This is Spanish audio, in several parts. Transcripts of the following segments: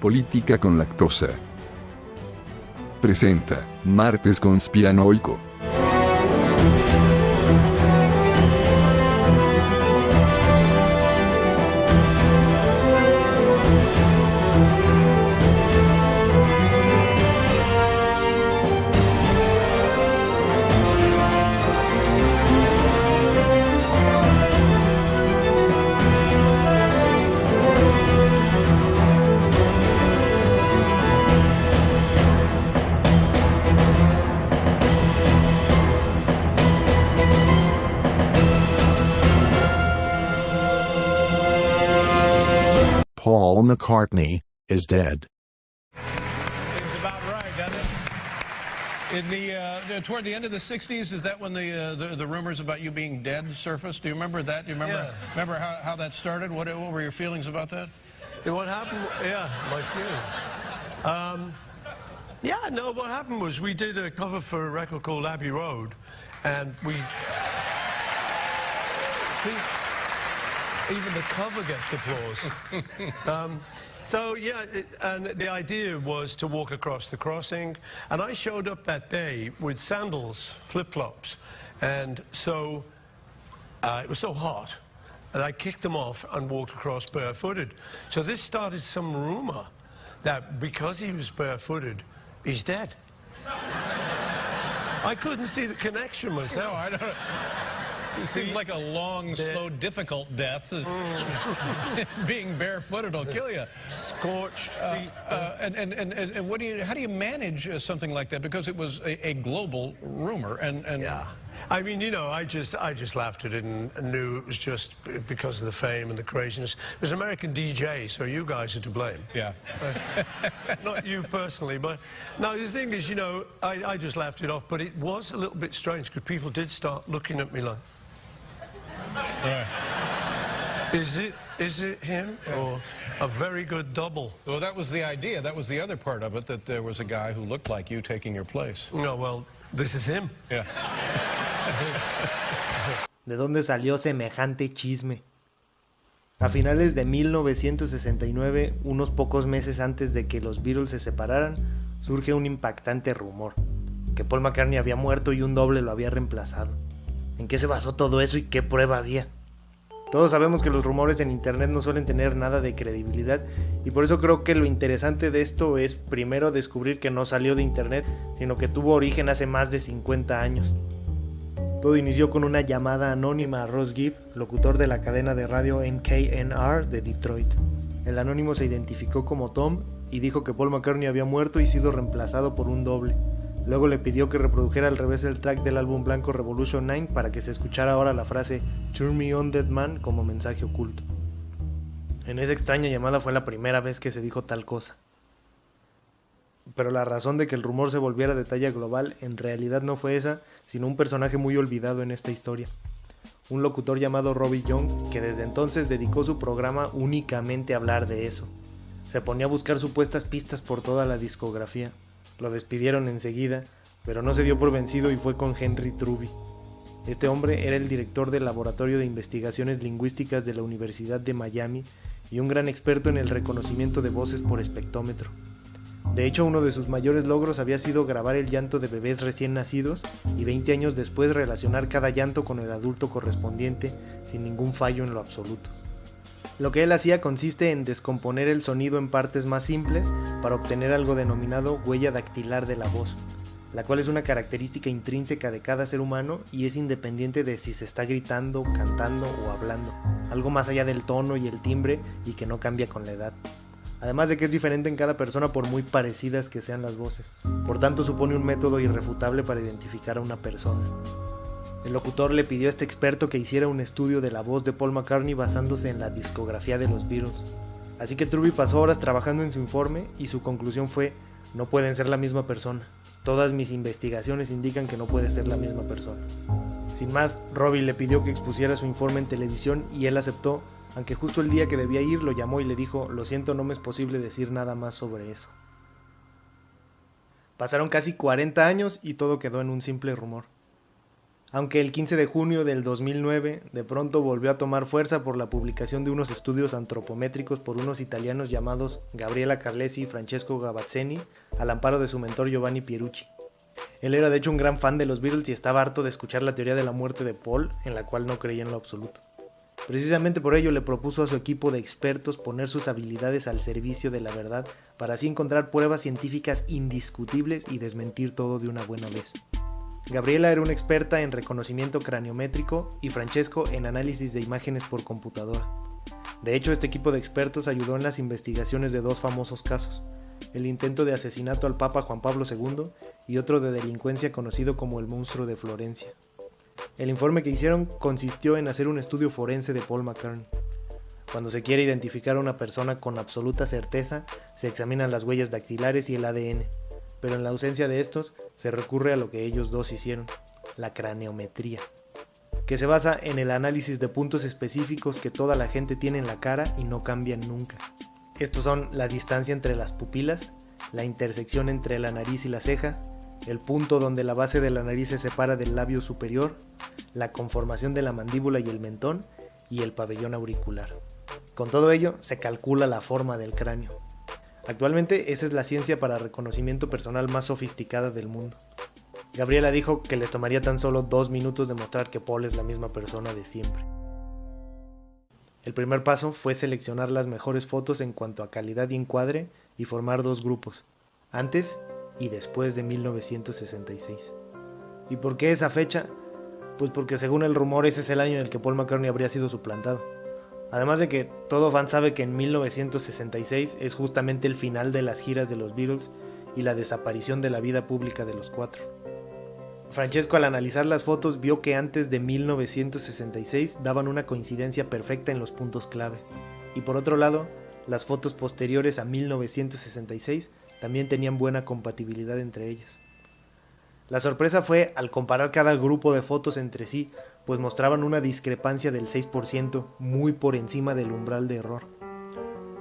política con lactosa. Presenta, Martes Conspiranoico. Paul McCartney is dead. Seems about right, doesn't it? In toward the end of the '60s, is that when the rumors about you being dead surfaced? Do you remember that? Do you remember how that started? What were your feelings about that? What happened? Yeah, my feeling. What happened was we did a cover for a record called Abbey Road, and even the cover gets applause. And the idea was to walk across the crossing, and I showed up that day with sandals, flip-flops, and so it was so hot, and I kicked them off and walked across barefooted. So this started some rumor that because he was barefooted, he's dead. I couldn't see the connection myself. No, I don't. It seems like a long, slow, difficult death. Being barefooted will kill you. Scorched feet. And how do you manage something like that? Because it was a global rumor. Yeah. I mean, I just laughed at it and knew it was just because of the fame and the craziness. It was an American DJ, so you guys are to blame. Yeah. Not you personally, but no, the thing is, I just laughed it off, but it was a little bit strange because people did start looking at me like, Right. Is it him or a very good double? Well, that was the idea. That was the other part of it, that there was a guy who looked like you taking your place. No, well, this is him. Yeah. ¿De dónde salió semejante chisme? A finales de 1969, unos pocos meses antes de que los Beatles se separaran, surge un impactante rumor, que Paul McCartney había muerto y un doble lo había reemplazado. ¿En qué se basó todo eso y qué prueba había? Todos sabemos que los rumores en internet no suelen tener nada de credibilidad, y por eso creo que lo interesante de esto es primero descubrir que no salió de internet, sino que tuvo origen hace más de 50 años. Todo inició con una llamada anónima a Ross Gibb, locutor de la cadena de radio KNR de Detroit. El anónimo se identificó como Tom y dijo que Paul McCartney había muerto y sido reemplazado por un doble. Luego le pidió que reprodujera al revés el track del álbum blanco Revolution 9 para que se escuchara ahora la frase "Turn me on, dead man" como mensaje oculto. En esa extraña llamada fue la primera vez que se dijo tal cosa. Pero la razón de que el rumor se volviera de talla global en realidad no fue esa, sino un personaje muy olvidado en esta historia. Un locutor llamado Robbie Young, que desde entonces dedicó su programa únicamente a hablar de eso. Se ponía a buscar supuestas pistas por toda la discografía. Lo despidieron enseguida, pero no se dio por vencido y fue con Henry Truby. Este hombre era el director del Laboratorio de Investigaciones Lingüísticas de la Universidad de Miami y un gran experto en el reconocimiento de voces por espectrómetro. De hecho, uno de sus mayores logros había sido grabar el llanto de bebés recién nacidos y 20 años después relacionar cada llanto con el adulto correspondiente sin ningún fallo en lo absoluto. Lo que él hacía consiste en descomponer el sonido en partes más simples para obtener algo denominado huella dactilar de la voz, la cual es una característica intrínseca de cada ser humano y es independiente de si se está gritando, cantando o hablando, algo más allá del tono y el timbre y que no cambia con la edad. Además de que es diferente en cada persona por muy parecidas que sean las voces, por tanto supone un método irrefutable para identificar a una persona. El locutor le pidió a este experto que hiciera un estudio de la voz de Paul McCartney basándose en la discografía de los Beatles. Así que Truby pasó horas trabajando en su informe y su conclusión fue: no pueden ser la misma persona. Todas mis investigaciones indican que no puede ser la misma persona. Sin más, Robbie le pidió que expusiera su informe en televisión y él aceptó, aunque justo el día que debía ir lo llamó y le dijo: lo siento, no me es posible decir nada más sobre eso. Pasaron casi 40 años y todo quedó en un simple rumor. aunque el 15 de junio del 2009 de pronto volvió a tomar fuerza por la publicación de unos estudios antropométricos por unos italianos llamados Gabriela Carlesi y Francesco Gavazzeni, al amparo de su mentor Giovanni Pierucci. Él era de hecho un gran fan de los Beatles y estaba harto de escuchar la teoría de la muerte de Paul, en la cual no creía en lo absoluto. Precisamente por ello le propuso a su equipo de expertos poner sus habilidades al servicio de la verdad para así encontrar pruebas científicas indiscutibles y desmentir todo de una buena vez. Gabriela era una experta en reconocimiento craniométrico y Francesco en análisis de imágenes por computadora. De hecho, este equipo de expertos ayudó en las investigaciones de dos famosos casos: el intento de asesinato al Papa Juan Pablo II y otro de delincuencia conocido como el monstruo de Florencia. El informe que hicieron consistió en hacer un estudio forense de Paul McCartney. Cuando se quiere identificar a una persona con absoluta certeza, se examinan las huellas dactilares y el ADN, pero en la ausencia de estos, se recurre a lo que ellos dos hicieron, la craniometría, que se basa en el análisis de puntos específicos que toda la gente tiene en la cara y no cambian nunca. Estos son la distancia entre las pupilas, la intersección entre la nariz y la ceja, el punto donde la base de la nariz se separa del labio superior, la conformación de la mandíbula y el mentón, y el pabellón auricular. Con todo ello, se calcula la forma del cráneo. Actualmente, esa es la ciencia para reconocimiento personal más sofisticada del mundo. Gabriela dijo que le tomaría tan solo 2 minutos demostrar que Paul es la misma persona de siempre. El primer paso fue seleccionar las mejores fotos en cuanto a calidad y encuadre y formar 2 grupos, antes y después de 1966. ¿Y por qué esa fecha? Pues porque según el rumor ese es el año en el que Paul McCartney habría sido suplantado. Además de que todo fan sabe que en 1966 es justamente el final de las giras de los Beatles y la desaparición de la vida pública de los 4. Francesco, al analizar las fotos, vio que antes de 1966 daban una coincidencia perfecta en los puntos clave. Y por otro lado, las fotos posteriores a 1966 también tenían buena compatibilidad entre ellas. La sorpresa fue al comparar cada grupo de fotos entre sí, pues mostraban una discrepancia del 6%, muy por encima del umbral de error.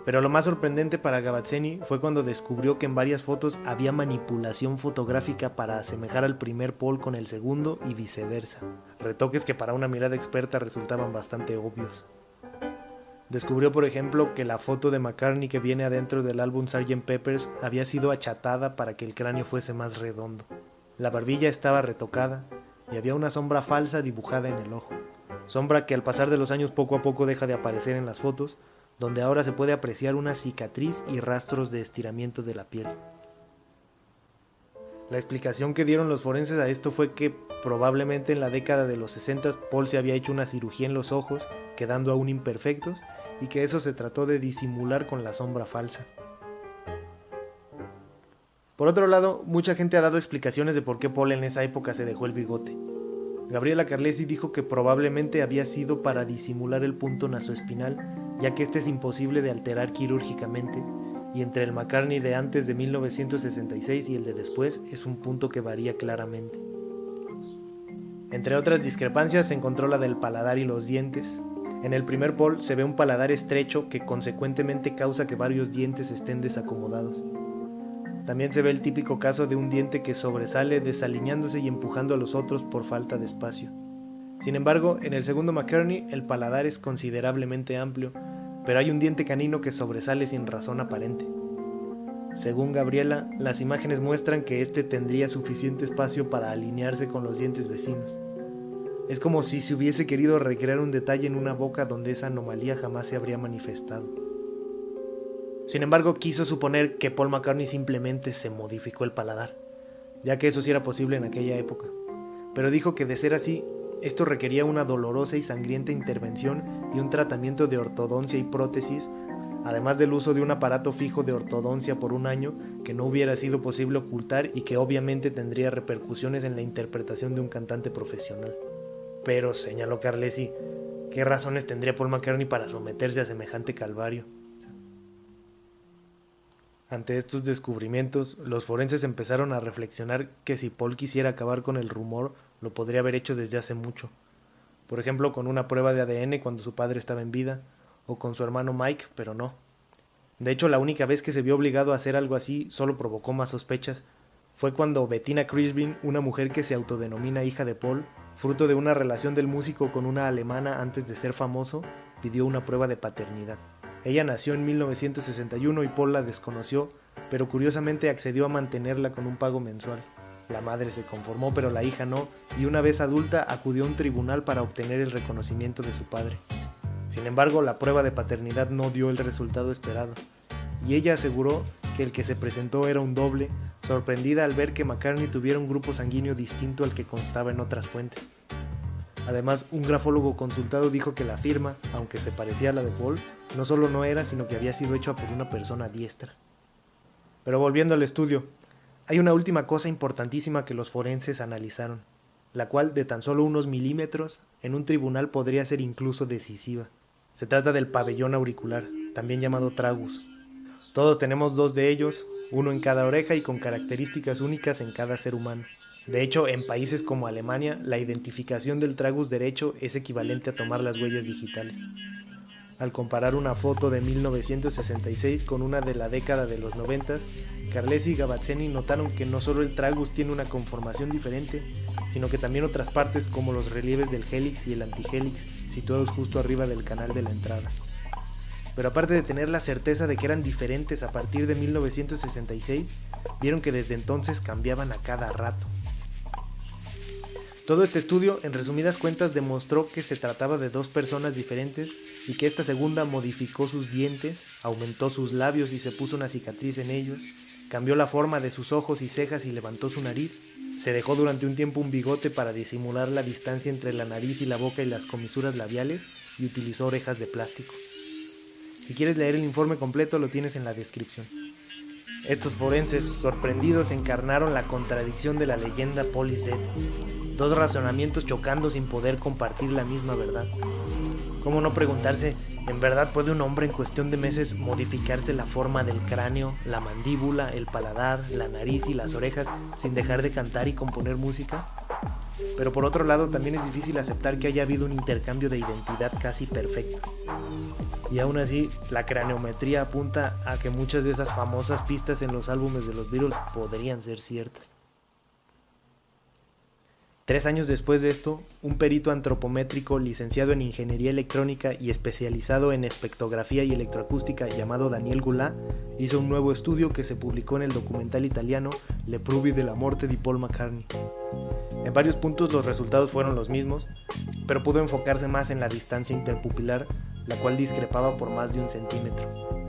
Pero lo más sorprendente para Gavazzeni fue cuando descubrió que en varias fotos había manipulación fotográfica para asemejar al primer Paul con el segundo y viceversa, retoques que para una mirada experta resultaban bastante obvios. Descubrió, por ejemplo, que la foto de McCartney que viene adentro del álbum Sgt. Pepper's había sido achatada para que el cráneo fuese más redondo. La barbilla estaba retocada y había una sombra falsa dibujada en el ojo, sombra que al pasar de los años poco a poco deja de aparecer en las fotos, donde ahora se puede apreciar una cicatriz y rastros de estiramiento de la piel. La explicación que dieron los forenses a esto fue que probablemente en la década de los 60 Paul se había hecho una cirugía en los ojos, quedando aún imperfectos, y que eso se trató de disimular con la sombra falsa. Por otro lado, mucha gente ha dado explicaciones de por qué Paul en esa época se dejó el bigote. Gabriela Carlesi dijo que probablemente había sido para disimular el punto nasoespinal, ya que este es imposible de alterar quirúrgicamente, y entre el McCartney de antes de 1966 y el de después es un punto que varía claramente. Entre otras discrepancias se encontró la del paladar y los dientes. En el primer Paul se ve un paladar estrecho que consecuentemente causa que varios dientes estén desacomodados. También se ve el típico caso de un diente que sobresale desalineándose y empujando a los otros por falta de espacio. Sin embargo, en el segundo McCartney el paladar es considerablemente amplio, pero hay un diente canino que sobresale sin razón aparente. Según Gabriela, las imágenes muestran que este tendría suficiente espacio para alinearse con los dientes vecinos. Es como si se hubiese querido recrear un detalle en una boca donde esa anomalía jamás se habría manifestado. Sin embargo, quiso suponer que Paul McCartney simplemente se modificó el paladar, ya que eso sí era posible en aquella época. Pero dijo que de ser así, esto requería una dolorosa y sangrienta intervención y un tratamiento de ortodoncia y prótesis, además del uso de un aparato fijo de ortodoncia por 1 año que no hubiera sido posible ocultar y que obviamente tendría repercusiones en la interpretación de un cantante profesional. Pero, señaló Carlesi, ¿qué razones tendría Paul McCartney para someterse a semejante calvario? Ante estos descubrimientos, los forenses empezaron a reflexionar que si Paul quisiera acabar con el rumor, lo podría haber hecho desde hace mucho. Por ejemplo, con una prueba de ADN cuando su padre estaba en vida, o con su hermano Mike, pero no. De hecho, la única vez que se vio obligado a hacer algo así solo provocó más sospechas, fue cuando Bettina Crispin, una mujer que se autodenomina hija de Paul, fruto de una relación del músico con una alemana antes de ser famoso, pidió una prueba de paternidad. Ella nació en 1961 y Paul la desconoció, pero curiosamente accedió a mantenerla con un pago mensual. La madre se conformó, pero la hija no, y una vez adulta acudió a un tribunal para obtener el reconocimiento de su padre. Sin embargo, la prueba de paternidad no dio el resultado esperado, y ella aseguró que el que se presentó era un doble, sorprendida al ver que McCartney tuviera un grupo sanguíneo distinto al que constaba en otras fuentes. Además, un grafólogo consultado dijo que la firma, aunque se parecía a la de Paul, no solo no era, sino que había sido hecha por una persona diestra. Pero volviendo al estudio, hay una última cosa importantísima que los forenses analizaron, la cual de tan solo unos milímetros en un tribunal podría ser incluso decisiva. Se trata del pabellón auricular, también llamado tragus. Todos tenemos 2 de ellos, uno en cada oreja y con características únicas en cada ser humano. De hecho, en países como Alemania, la identificación del tragus derecho es equivalente a tomar las huellas digitales. Al comparar una foto de 1966 con una de la década de los 90, Carlesi y Gavazzeni notaron que no solo el tragus tiene una conformación diferente, sino que también otras partes como los relieves del hélix y el antihélix situados justo arriba del canal de la entrada. Pero aparte de tener la certeza de que eran diferentes a partir de 1966, vieron que desde entonces cambiaban a cada rato. Todo este estudio, en resumidas cuentas, demostró que se trataba de 2 personas diferentes y que esta segunda modificó sus dientes, aumentó sus labios y se puso una cicatriz en ellos, cambió la forma de sus ojos y cejas y levantó su nariz, se dejó durante un tiempo un bigote para disimular la distancia entre la nariz y la boca y las comisuras labiales y utilizó orejas de plástico. Si quieres leer el informe completo lo tienes en la descripción. Estos forenses sorprendidos encarnaron la contradicción de la leyenda Paul is dead. 2 razonamientos chocando sin poder compartir la misma verdad. ¿Cómo no preguntarse, ¿en verdad puede un hombre en cuestión de meses modificarse la forma del cráneo, la mandíbula, el paladar, la nariz y las orejas sin dejar de cantar y componer música? Pero por otro lado también es difícil aceptar que haya habido un intercambio de identidad casi perfecto. Y aún así, la craneometría apunta a que muchas de esas famosas pistas en los álbumes de los Beatles podrían ser ciertas. 3 años después de esto, un perito antropométrico licenciado en Ingeniería Electrónica y especializado en espectrografía y electroacústica llamado Daniel Goulart hizo un nuevo estudio que se publicó en el documental italiano Le prove della morte di Paul McCartney. En varios puntos los resultados fueron los mismos, pero pudo enfocarse más en la distancia interpupilar, la cual discrepaba por más de 1 centímetro.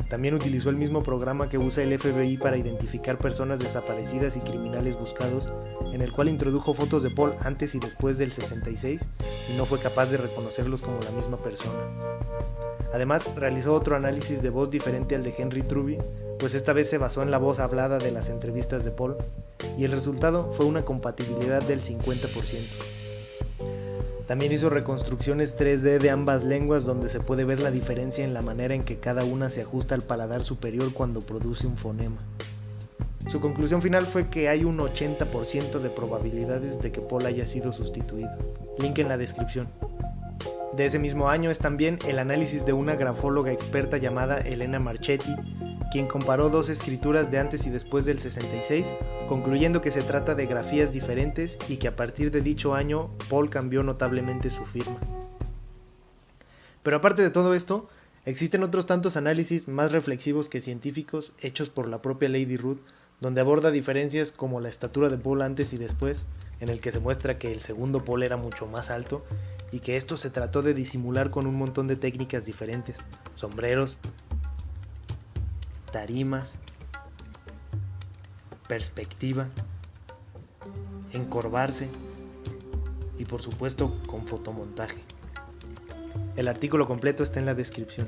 También utilizó el mismo programa que usa el FBI para identificar personas desaparecidas y criminales buscados, en el cual introdujo fotos de Paul antes y después del 66 y no fue capaz de reconocerlos como la misma persona. Además, realizó otro análisis de voz diferente al de Henry Truby, pues esta vez se basó en la voz hablada de las entrevistas de Paul, y el resultado fue una compatibilidad del 50%. También hizo reconstrucciones 3D de ambas lenguas donde se puede ver la diferencia en la manera en que cada una se ajusta al paladar superior cuando produce un fonema. Su conclusión final fue que hay un 80% de probabilidades de que Paul haya sido sustituido. Link en la descripción. De ese mismo año es también el análisis de una grafóloga experta llamada Elena Marchetti, quien comparó 2 escrituras de antes y después del 66, concluyendo que se trata de grafías diferentes y que a partir de dicho año Paul cambió notablemente su firma. Pero aparte de todo esto, existen otros tantos análisis más reflexivos que científicos hechos por la propia Lady Ruth, donde aborda diferencias como la estatura de Paul antes y después, en el que se muestra que el segundo Paul era mucho más alto y que esto se trató de disimular con un montón de técnicas diferentes, sombreros, tarimas, perspectiva, encorvarse y por supuesto con fotomontaje. El artículo completo está en la descripción.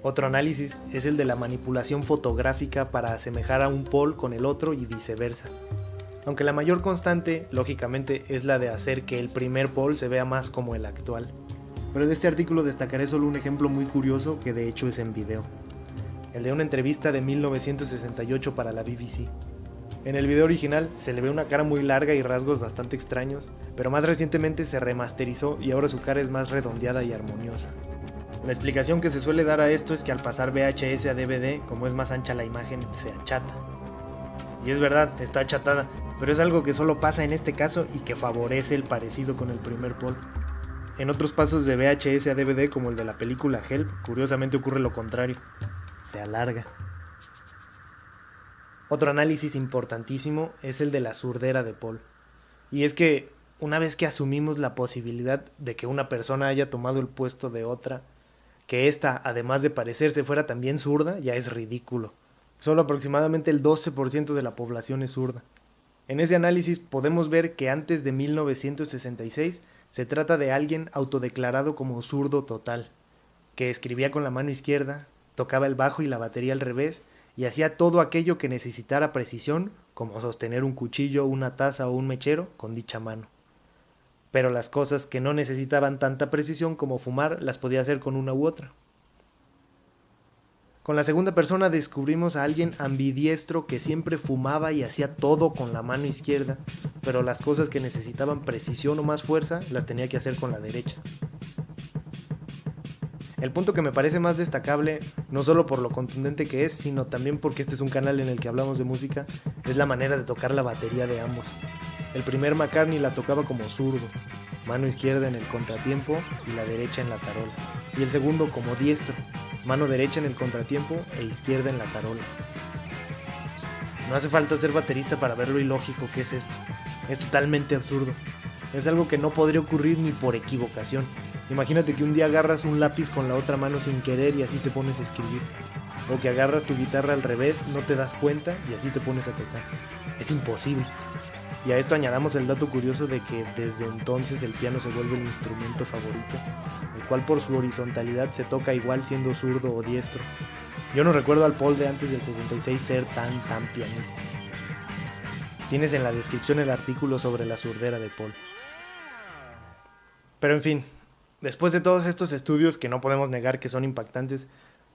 Otro análisis es el de la manipulación fotográfica para asemejar a un Paul con el otro y viceversa. Aunque la mayor constante, lógicamente, es la de hacer que el primer Paul se vea más como el actual. Pero de este artículo destacaré solo un ejemplo muy curioso que de hecho es en video. El de una entrevista de 1968 para la BBC. En el video original se le ve una cara muy larga y rasgos bastante extraños, pero más recientemente se remasterizó y ahora su cara es más redondeada y armoniosa. La explicación que se suele dar a esto es que al pasar VHS a DVD, como es más ancha la imagen, se achata. Y es verdad, está achatada, pero es algo que solo pasa en este caso y que favorece el parecido con el primer Paul. En otros pasos de VHS a DVD, como el de la película Help, curiosamente ocurre lo contrario, se alarga. Otro análisis importantísimo es el de la surdera de Paul. Y es que una vez que asumimos la posibilidad de que una persona haya tomado el puesto de otra, que ésta, además de parecerse, fuera también zurda, ya es ridículo. Solo aproximadamente el 12% de la población es zurda. En ese análisis podemos ver que antes de 1966 se trata de alguien autodeclarado como zurdo total, que escribía con la mano izquierda, tocaba el bajo y la batería al revés, y hacía todo aquello que necesitara precisión, como sostener un cuchillo, una taza o un mechero con dicha mano. Pero las cosas que no necesitaban tanta precisión como fumar las podía hacer con una u otra. Con la segunda persona descubrimos a alguien ambidiestro que siempre fumaba y hacía todo con la mano izquierda, pero las cosas que necesitaban precisión o más fuerza las tenía que hacer con la derecha. El punto que me parece más destacable, no solo por lo contundente que es, sino también porque este es un canal en el que hablamos de música, es la manera de tocar la batería de ambos. El primer McCartney la tocaba como zurdo, mano izquierda en el contratiempo y la derecha en la tarola. Y el segundo como diestro, mano derecha en el contratiempo e izquierda en la tarola. No hace falta ser baterista para ver lo ilógico que es esto. Es totalmente absurdo. Es algo que no podría ocurrir ni por equivocación. Imagínate que un día agarras un lápiz con la otra mano sin querer y así te pones a escribir. O que agarras tu guitarra al revés, no te das cuenta y así te pones a tocar. Es imposible. Y a esto añadamos el dato curioso de que desde entonces el piano se vuelve el instrumento favorito, el cual por su horizontalidad se toca igual siendo zurdo o diestro. Yo no recuerdo al Paul de antes del 66 ser tan pianista. Tienes en la descripción el artículo sobre la surdera de Paul. Pero en fin, después de todos estos estudios que no podemos negar que son impactantes,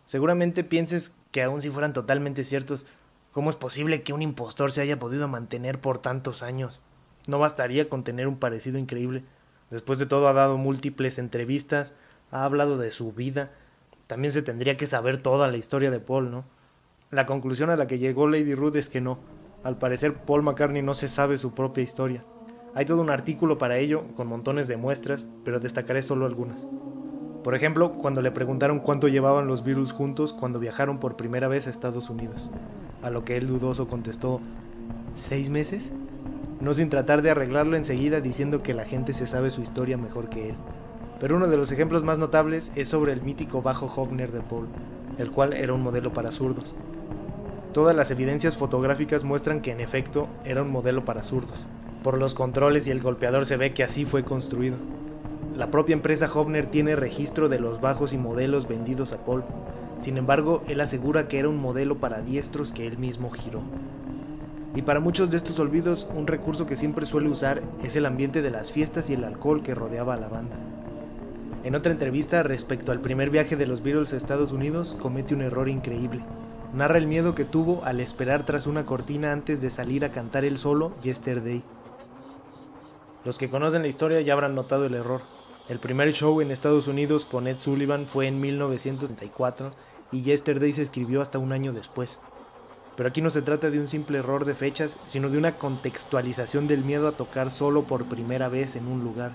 seguramente pienses que aun si fueran totalmente ciertos, ¿cómo es posible que un impostor se haya podido mantener por tantos años? No bastaría con tener un parecido increíble. Después de todo ha dado múltiples entrevistas, ha hablado de su vida. También se tendría que saber toda la historia de Paul, ¿no? La conclusión a la que llegó Lady Ruth es que no. Al parecer Paul McCartney no se sabe su propia historia. Hay todo un artículo para ello, con montones de muestras, pero destacaré solo algunas. Por ejemplo, cuando le preguntaron cuánto llevaban los Beatles juntos cuando viajaron por primera vez a Estados Unidos, a lo que él dudoso contestó, ¿6 meses? No sin tratar de arreglarlo enseguida diciendo que la gente se sabe su historia mejor que él. Pero uno de los ejemplos más notables es sobre el mítico bajo Hofner de Paul, el cual era un modelo para zurdos. Todas las evidencias fotográficas muestran que en efecto era un modelo para zurdos. Por los controles y el golpeador se ve que así fue construido. La propia empresa Hofner tiene registro de los bajos y modelos vendidos a Paul. Sin embargo, él asegura que era un modelo para diestros que él mismo giró. Y para muchos de estos olvidos, un recurso que siempre suele usar es el ambiente de las fiestas y el alcohol que rodeaba a la banda. En otra entrevista respecto al primer viaje de los Beatles a Estados Unidos, comete un error increíble. Narra el miedo que tuvo al esperar tras una cortina antes de salir a cantar el solo Yesterday. Los que conocen la historia ya habrán notado el error. El primer show en Estados Unidos con Ed Sullivan fue en 1964 y Yesterday se escribió hasta un año después. Pero aquí no se trata de un simple error de fechas, sino de una contextualización del miedo a tocar solo por primera vez en un lugar.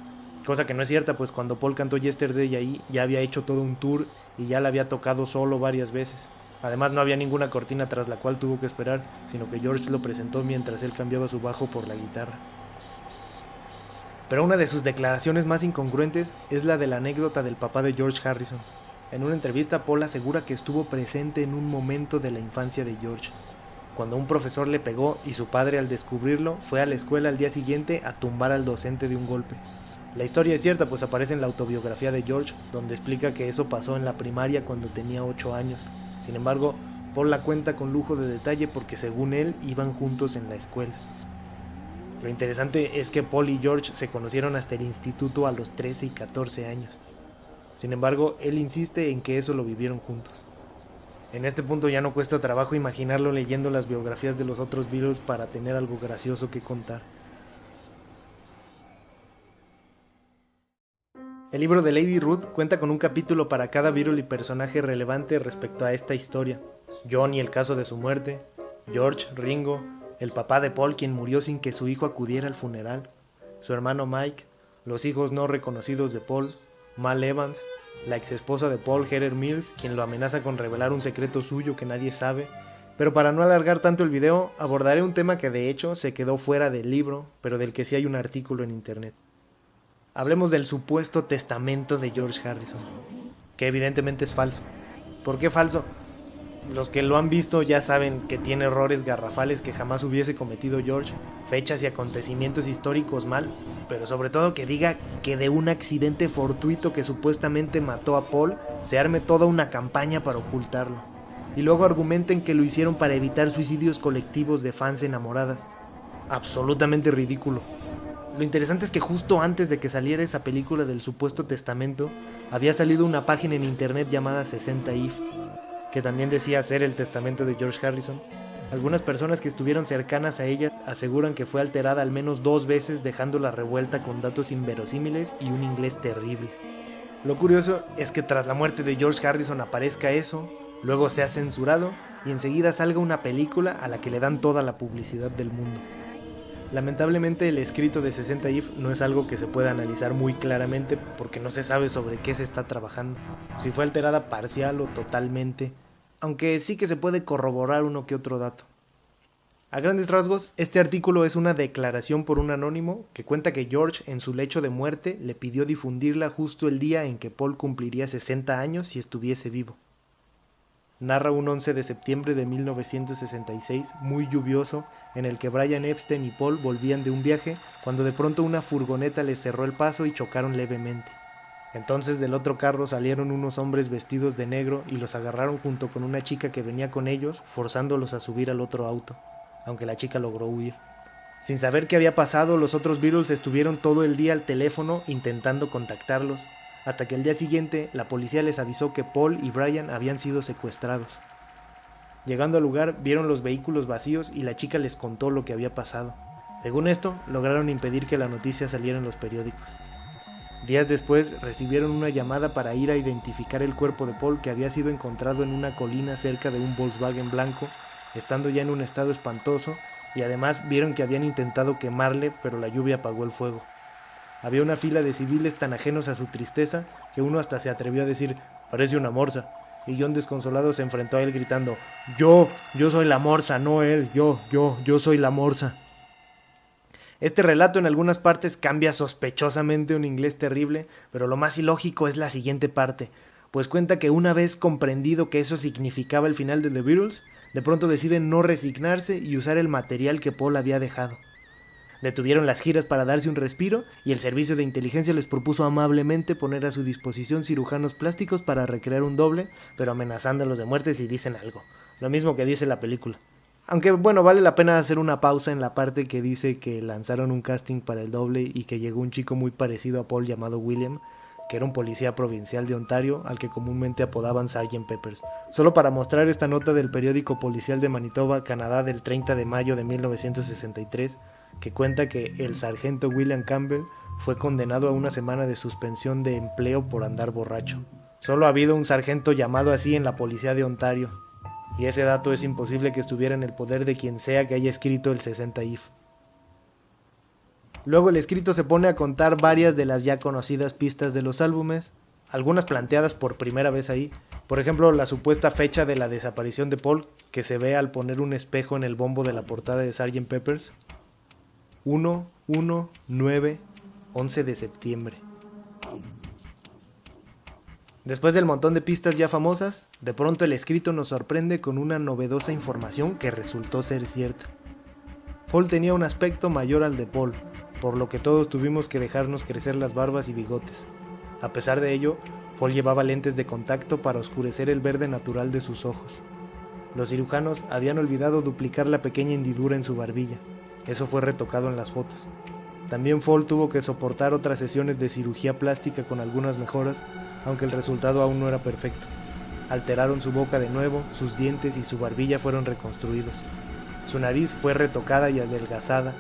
Cosa que no es cierta, pues cuando Paul cantó Yesterday ahí ya había hecho todo un tour y ya la había tocado solo varias veces. Además no había ninguna cortina tras la cual tuvo que esperar, sino que George lo presentó mientras él cambiaba su bajo por la guitarra. Pero una de sus declaraciones más incongruentes es la de la anécdota del papá de George Harrison. En una entrevista, Paul asegura que estuvo presente en un momento de la infancia de George, cuando un profesor le pegó y su padre, al descubrirlo, fue a la escuela al día siguiente a tumbar al docente de un golpe. La historia es cierta, pues aparece en la autobiografía de George, donde explica que eso pasó en la primaria cuando tenía 8 años. Sin embargo, Paul la cuenta con lujo de detalle porque según él iban juntos en la escuela. Lo interesante es que Paul y George se conocieron hasta el instituto a los 13 y 14 años. Sin embargo, él insiste en que eso lo vivieron juntos. En este punto ya no cuesta trabajo imaginarlo leyendo las biografías de los otros Beatles para tener algo gracioso que contar. El libro de Lady Ruth cuenta con un capítulo para cada Beatle y personaje relevante respecto a esta historia. John y el caso de su muerte, George, Ringo, el papá de Paul quien murió sin que su hijo acudiera al funeral, su hermano Mike, los hijos no reconocidos de Paul, Mal Evans, la exesposa de Paul, Heather Mills, quien lo amenaza con revelar un secreto suyo que nadie sabe. Pero para no alargar tanto el video, abordaré un tema que de hecho se quedó fuera del libro, pero del que sí hay un artículo en internet. Hablemos del supuesto testamento de George Harrison, que evidentemente es falso. ¿Por qué falso? Los que lo han visto ya saben que tiene errores garrafales que jamás hubiese cometido George, fechas y acontecimientos históricos mal, pero sobre todo que diga que de un accidente fortuito que supuestamente mató a Paul, se arme toda una campaña para ocultarlo. Y luego argumenten que lo hicieron para evitar suicidios colectivos de fans enamoradas. Absolutamente ridículo. Lo interesante es que justo antes de que saliera esa película del supuesto testamento, había salido una página en internet llamada 60 If, que también decía ser el testamento de George Harrison. Algunas personas que estuvieron cercanas a ella aseguran que fue alterada al menos 2 veces, dejándola revuelta con datos inverosímiles y un inglés terrible. Lo curioso es que tras la muerte de George Harrison aparezca eso, luego sea censurado y enseguida salga una película a la que le dan toda la publicidad del mundo. Lamentablemente el escrito de 60 If no es algo que se pueda analizar muy claramente porque no se sabe sobre qué se está trabajando, si fue alterada parcial o totalmente, aunque sí que se puede corroborar uno que otro dato. A grandes rasgos, este artículo es una declaración por un anónimo que cuenta que George en su lecho de muerte le pidió difundirla justo el día en que Paul cumpliría 60 años si estuviese vivo. Narra un 11 de septiembre de 1966, muy lluvioso, en el que Brian Epstein y Paul volvían de un viaje, cuando de pronto una furgoneta les cerró el paso y chocaron levemente. Entonces del otro carro salieron unos hombres vestidos de negro y los agarraron junto con una chica que venía con ellos, forzándolos a subir al otro auto, aunque la chica logró huir. Sin saber qué había pasado, los otros Beatles estuvieron todo el día al teléfono intentando contactarlos, hasta que al día siguiente la policía les avisó que Paul y Brian habían sido secuestrados. Llegando al lugar, vieron los vehículos vacíos y la chica les contó lo que había pasado. Según esto, lograron impedir que la noticia saliera en los periódicos. Días después, recibieron una llamada para ir a identificar el cuerpo de Paul, que había sido encontrado en una colina cerca de un Volkswagen blanco, estando ya en un estado espantoso, y además vieron que habían intentado quemarle, pero la lluvia apagó el fuego. Había una fila de civiles tan ajenos a su tristeza que uno hasta se atrevió a decir: «Parece una morsa», y John desconsolado se enfrentó a él gritando: Yo soy la morsa, no él, yo soy la morsa». Este relato en algunas partes cambia sospechosamente un inglés terrible, pero lo más ilógico es la siguiente parte, pues cuenta que una vez comprendido que eso significaba el final de The Beatles, de pronto deciden no resignarse y usar el material que Paul había dejado. Detuvieron las giras para darse un respiro y el servicio de inteligencia les propuso amablemente poner a su disposición cirujanos plásticos para recrear un doble, pero amenazándolos de muerte si dicen algo, lo mismo que dice la película. Aunque bueno, vale la pena hacer una pausa en la parte que dice que lanzaron un casting para el doble y que llegó un chico muy parecido a Paul llamado William, que era un policía provincial de Ontario al que comúnmente apodaban Sgt. Peppers, solo para mostrar esta nota del periódico policial de Manitoba, Canadá, del 30 de mayo de 1963, que cuenta que el sargento William Campbell fue condenado a 1 semana de suspensión de empleo por andar borracho. Solo ha habido un sargento llamado así en la policía de Ontario, y ese dato es imposible que estuviera en el poder de quien sea que haya escrito el 60 If. Luego el escrito se pone a contar varias de las ya conocidas pistas de los álbumes, algunas planteadas por primera vez ahí, por ejemplo la supuesta fecha de la desaparición de Paul, que se ve al poner un espejo en el bombo de la portada de Sgt. Peppers. 11 de septiembre. Después del montón de pistas ya famosas, de pronto el escrito nos sorprende con una novedosa información que resultó ser cierta. Paul tenía un aspecto mayor al de Paul, por lo que todos tuvimos que dejarnos crecer las barbas y bigotes. A pesar de ello, Paul llevaba lentes de contacto para oscurecer el verde natural de sus ojos. Los cirujanos habían olvidado duplicar la pequeña hendidura en su barbilla. Eso fue retocado en las fotos. También Paul tuvo que soportar otras sesiones de cirugía plástica con algunas mejoras, aunque el resultado aún no era perfecto. Alteraron su boca de nuevo, sus dientes y su barbilla fueron reconstruidos. Su nariz fue retocada y adelgazada,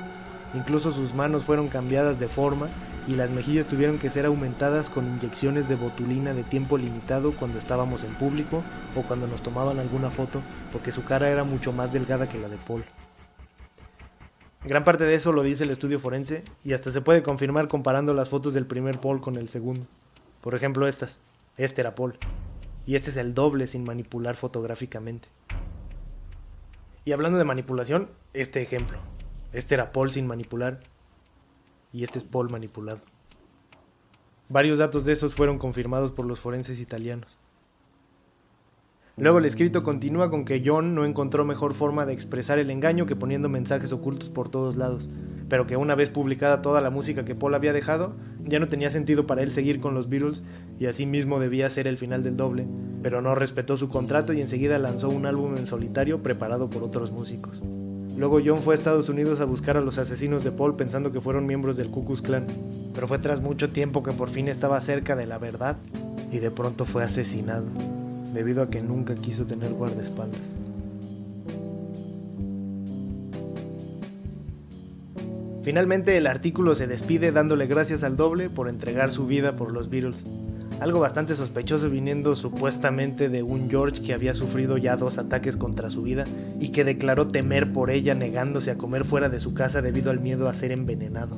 incluso sus manos fueron cambiadas de forma y las mejillas tuvieron que ser aumentadas con inyecciones de botulina de tiempo limitado cuando estábamos en público o cuando nos tomaban alguna foto, porque su cara era mucho más delgada que la de Paul. Gran parte de eso lo dice el estudio forense y hasta se puede confirmar comparando las fotos del primer Paul con el segundo. Por ejemplo estas. Este era Paul. Y este es el doble sin manipular fotográficamente. Y hablando de manipulación, este ejemplo. Este era Paul sin manipular y este es Paul manipulado. Varios datos de esos fueron confirmados por los forenses italianos. Luego el escrito continúa con que John no encontró mejor forma de expresar el engaño que poniendo mensajes ocultos por todos lados, pero que una vez publicada toda la música que Paul había dejado, ya no tenía sentido para él seguir con los Beatles y así mismo debía ser el final del doble, pero no respetó su contrato y enseguida lanzó un álbum en solitario preparado por otros músicos. Luego John fue a Estados Unidos a buscar a los asesinos de Paul pensando que fueron miembros del Ku Klux Klan, pero fue tras mucho tiempo que por fin estaba cerca de la verdad y de pronto fue asesinado, debido a que nunca quiso tener guardaespaldas. Finalmente el artículo se despide dándole gracias al doble por entregar su vida por los Beatles. Algo bastante sospechoso viniendo supuestamente de un George que había sufrido ya 2 ataques contra su vida y que declaró temer por ella negándose a comer fuera de su casa debido al miedo a ser envenenado.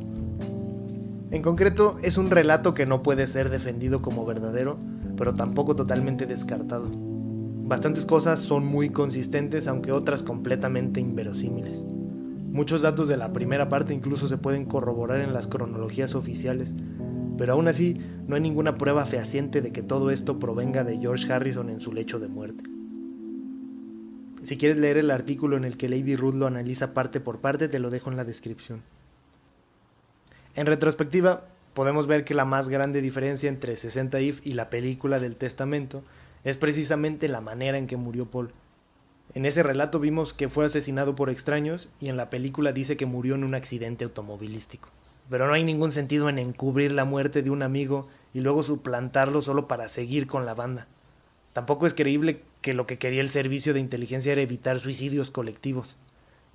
En concreto, es un relato que no puede ser defendido como verdadero, pero tampoco totalmente descartado. Bastantes cosas son muy consistentes, aunque otras completamente inverosímiles. Muchos datos de la primera parte incluso se pueden corroborar en las cronologías oficiales, pero aún así no hay ninguna prueba fehaciente de que todo esto provenga de George Harrison en su lecho de muerte. Si quieres leer el artículo en el que Lady Ruth lo analiza parte por parte, te lo dejo en la descripción. En retrospectiva, podemos ver que la más grande diferencia entre 60 If y la película del Testamento es precisamente la manera en que murió Paul. En ese relato vimos que fue asesinado por extraños y en la película dice que murió en un accidente automovilístico. Pero no hay ningún sentido en encubrir la muerte de un amigo y luego suplantarlo solo para seguir con la banda. Tampoco es creíble que lo que quería el servicio de inteligencia era evitar suicidios colectivos.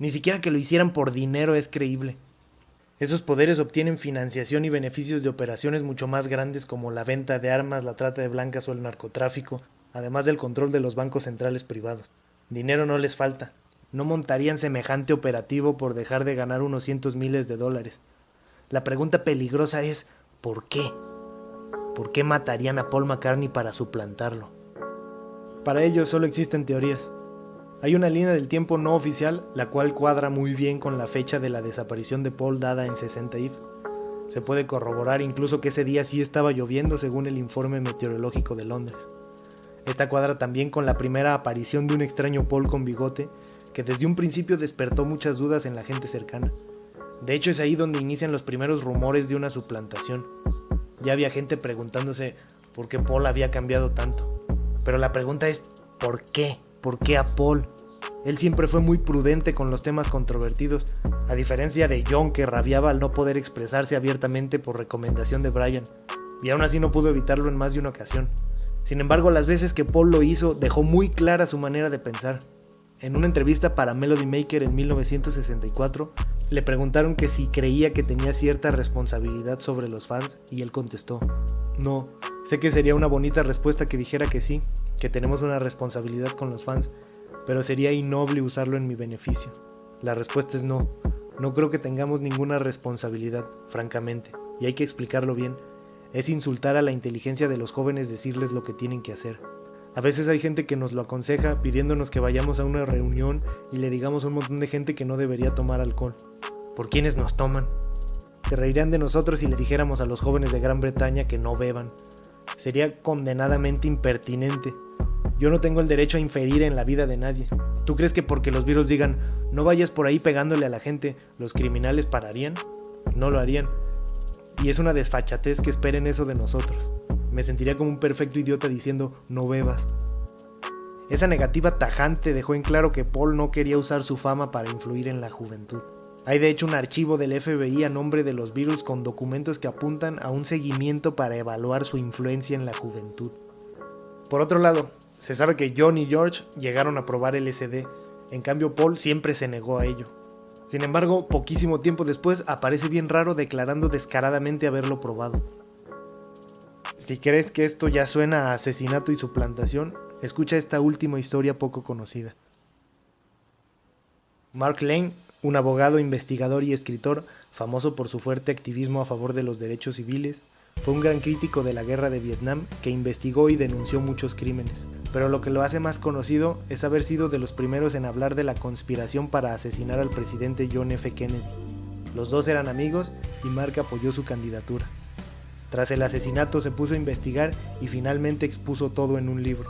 Ni siquiera que lo hicieran por dinero es creíble. Esos poderes obtienen financiación y beneficios de operaciones mucho más grandes como la venta de armas, la trata de blancas o el narcotráfico, además del control de los bancos centrales privados. Dinero no les falta. No montarían semejante operativo por dejar de ganar unos cientos miles de dólares. La pregunta peligrosa es ¿por qué? ¿Por qué matarían a Paul McCartney para suplantarlo? Para ello solo existen teorías. Hay una línea del tiempo no oficial, la cual cuadra muy bien con la fecha de la desaparición de Paul dada en 60 If. Se puede corroborar incluso que ese día sí estaba lloviendo según el informe meteorológico de Londres. Esta cuadra también con la primera aparición de un extraño Paul con bigote, que desde un principio despertó muchas dudas en la gente cercana. De hecho es ahí donde inician los primeros rumores de una suplantación. Ya había gente preguntándose por qué Paul había cambiado tanto. Pero la pregunta es ¿por qué? ¿Por qué a Paul? Él siempre fue muy prudente con los temas controvertidos, a diferencia de John que rabiaba al no poder expresarse abiertamente por recomendación de Brian, y aún así no pudo evitarlo en más de una ocasión. Sin embargo, las veces que Paul lo hizo dejó muy clara su manera de pensar. En una entrevista para Melody Maker en 1964, le preguntaron que si creía que tenía cierta responsabilidad sobre los fans y él contestó, no, sé que sería una bonita respuesta que dijera que sí, que tenemos una responsabilidad con los fans, pero sería innoble usarlo en mi beneficio. La respuesta es no, no creo que tengamos ninguna responsabilidad, francamente, y hay que explicarlo bien. Es insultar a la inteligencia de los jóvenes decirles lo que tienen que hacer. A veces hay gente que nos lo aconseja pidiéndonos que vayamos a una reunión y le digamos a un montón de gente que no debería tomar alcohol. ¿Por quiénes nos toman? Se reirían de nosotros si les dijéramos a los jóvenes de Gran Bretaña que no beban. Sería condenadamente impertinente. Yo no tengo el derecho a inferir en la vida de nadie. ¿Tú crees que porque los Beatles digan no vayas por ahí pegándole a la gente, los criminales pararían? No lo harían. Y es una desfachatez que esperen eso de nosotros. Me sentiría como un perfecto idiota diciendo no bebas. Esa negativa tajante dejó en claro que Paul no quería usar su fama para influir en la juventud. Hay de hecho un archivo del FBI a nombre de los Beatles con documentos que apuntan a un seguimiento para evaluar su influencia en la juventud. Por otro lado, se sabe que John y George llegaron a probar LSD, en cambio Paul siempre se negó a ello. Sin embargo, poquísimo tiempo después aparece bien raro declarando descaradamente haberlo probado. Si crees que esto ya suena a asesinato y suplantación, escucha esta última historia poco conocida. Mark Lane, un abogado, investigador y escritor famoso por su fuerte activismo a favor de los derechos civiles. Fue un gran crítico de la guerra de Vietnam que investigó y denunció muchos crímenes. Pero lo que lo hace más conocido es haber sido de los primeros en hablar de la conspiración para asesinar al presidente John F. Kennedy. Los dos eran amigos y Mark apoyó su candidatura. Tras el asesinato se puso a investigar y finalmente expuso todo en un libro.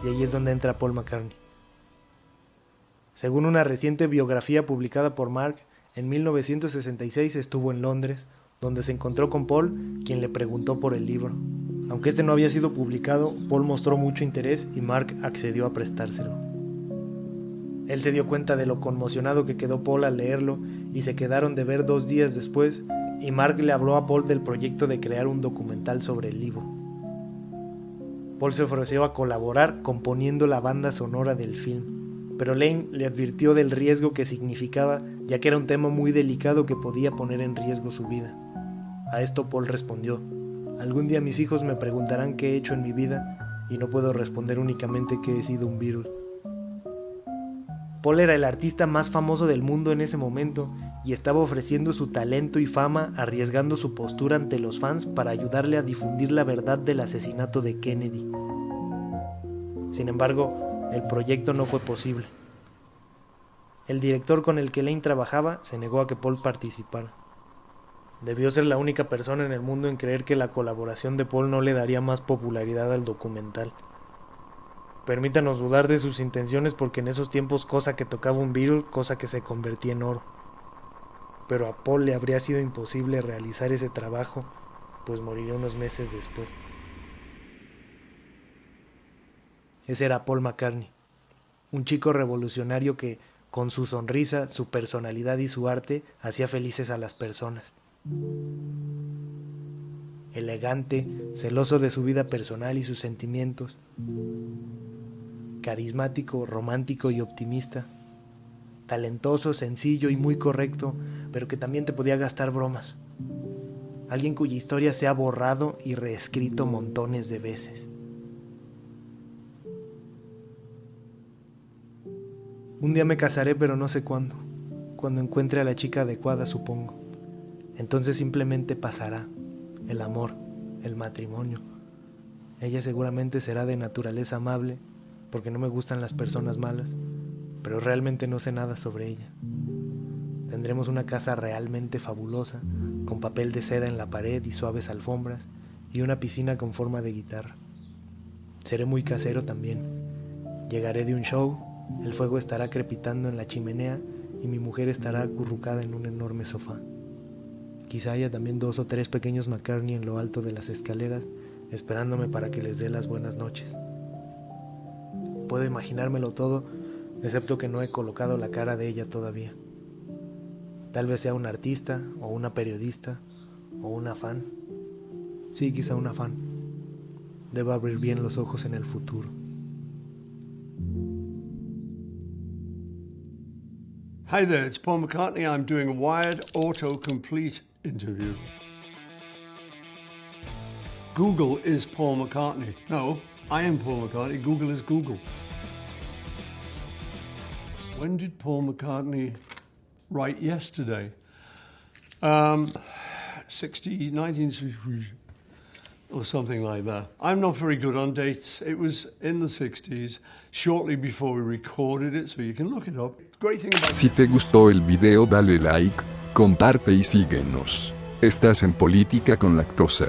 Y ahí es donde entra Paul McCartney. Según una reciente biografía publicada por Mark, en 1966 estuvo en Londres, donde se encontró con Paul, quien le preguntó por el libro. Aunque este no había sido publicado, Paul mostró mucho interés y Mark accedió a prestárselo. Él se dio cuenta de lo conmocionado que quedó Paul al leerlo y se quedaron de ver 2 días después, y Mark le habló a Paul del proyecto de crear un documental sobre el libro. Paul se ofreció a colaborar componiendo la banda sonora del film, pero Lane le advirtió del riesgo que significaba, ya que era un tema muy delicado que podía poner en riesgo su vida. A esto Paul respondió: algún día mis hijos me preguntarán qué he hecho en mi vida y no puedo responder únicamente que he sido un Beatle. Paul era el artista más famoso del mundo en ese momento y estaba ofreciendo su talento y fama, arriesgando su postura ante los fans para ayudarle a difundir la verdad del asesinato de Kennedy. Sin embargo, el proyecto no fue posible. El director con el que Lane trabajaba se negó a que Paul participara. Debió ser la única persona en el mundo en creer que la colaboración de Paul no le daría más popularidad al documental. Permítanos dudar de sus intenciones porque en esos tiempos cosa que tocaba un Beatle, cosa que se convertía en oro. Pero a Paul le habría sido imposible realizar ese trabajo, pues moriría unos meses después. Ese era Paul McCartney, un chico revolucionario que, con su sonrisa, su personalidad y su arte, hacía felices a las personas. Elegante, celoso de su vida personal y sus sentimientos, carismático, romántico y optimista, talentoso, sencillo y muy correcto, pero que también te podía gastar bromas. Alguien cuya historia se ha borrado y reescrito montones de veces. Un día me casaré, pero no sé cuándo. Cuando encuentre a la chica adecuada, supongo. Entonces simplemente pasará. El amor, el matrimonio. Ella seguramente será de naturaleza amable, porque no me gustan las personas malas, pero realmente no sé nada sobre ella. Tendremos una casa realmente fabulosa, con papel de seda en la pared y suaves alfombras, y una piscina con forma de guitarra. Seré muy casero también. Llegaré de un show, el fuego estará crepitando en la chimenea y mi mujer estará acurrucada en un enorme sofá. Quizá haya también 2 o 3 pequeños McCartney en lo alto de las escaleras, esperándome para que les dé las buenas noches. Puedo imaginármelo todo, excepto que no he colocado la cara de ella todavía. Tal vez sea un artista, o una periodista, o una fan. Sí, quizá una fan. Debo abrir bien los ojos en el futuro. Hi there, it's Paul McCartney. I'm doing a Wired autocomplete interview. Google is Paul McCartney. No, I am Paul McCartney. Google is Google. When did Paul McCartney write Yesterday? 1960 or something like that. I'm not very good on dates. It was in the 60s, shortly before we recorded it, so you can look it up. Great thing about Si te gustó el video dale like, comparte y síguenos. Estás en Política con Lactosa.